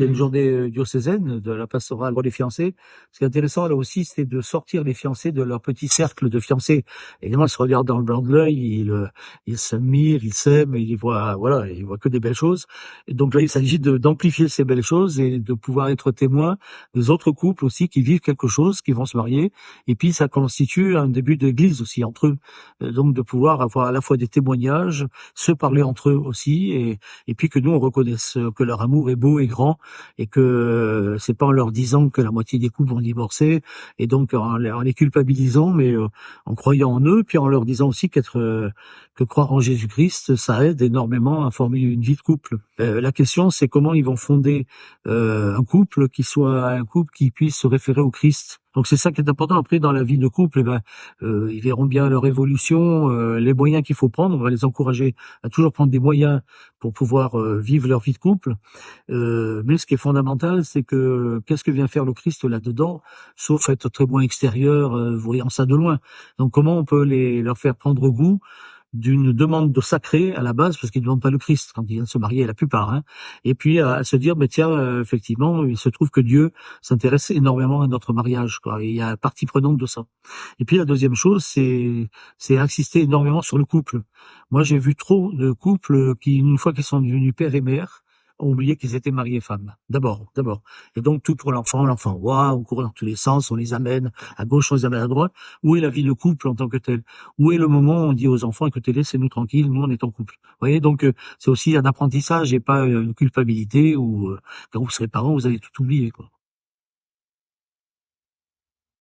il y a une journée diocésaine de la pastorale pour les fiancés. Ce qui est intéressant là aussi, c'est de sortir les fiancés de leur petit cercle de fiancés. Évidemment, ils se regardent dans le blanc de l'œil, ils s'admirent, ils s'aiment, et ils voient, voilà, ils voient que des belles choses. Et donc là, il s'agit d'amplifier ces belles choses et de pouvoir être témoin des autres couples aussi qui vivent quelque chose, qui vont se marier. Et puis, ça constitue un début d'église aussi entre eux. Donc, de pouvoir avoir à la fois des témoignages, se parler entre eux aussi, et puis que nous, on reconnaisse que leur amour est beau et grand, et que c'est pas en leur disant que la moitié des couples vont divorcer, et donc en les culpabilisant, mais en croyant en eux, puis en leur disant aussi que croire en Jésus-Christ, ça aide énormément à former une vie de couple. La question, c'est comment ils vont fonder un couple qui soit un couple qui puisse se référer au Christ. Donc c'est ça qui est important. Après, dans la vie de couple, ils verront bien leur évolution, les moyens qu'il faut prendre. On va les encourager à toujours prendre des moyens pour pouvoir vivre leur vie de couple. Mais ce qui est fondamental, c'est que qu'est-ce que vient faire le Christ là-dedans, sauf être témoin extérieur, voyant ça de loin. Donc comment on peut leur faire prendre goût d'une demande de sacré à la base, parce qu'ils ne demandent pas le Christ quand ils viennent se marier, la plupart, hein. Et puis à se dire, mais tiens, effectivement, il se trouve que Dieu s'intéresse énormément à notre mariage, quoi. Et il y a partie prenante de ça. Et puis la deuxième chose, c'est insister énormément sur le couple. Moi, j'ai vu trop de couples qui, une fois qu'ils sont devenus père et mère, ont oublié qu'ils étaient mariés femmes. D'abord. Et donc tout pour l'enfant, waouh, on court dans tous les sens, on les amène à gauche, on les amène à droite. Où est la vie de couple en tant que telle? Où est le moment où on dit aux enfants, écoutez, laissez-nous tranquilles, nous on est en couple. Vous voyez, donc c'est aussi un apprentissage et pas une culpabilité où quand vous serez parents, vous allez tout oublier, quoi.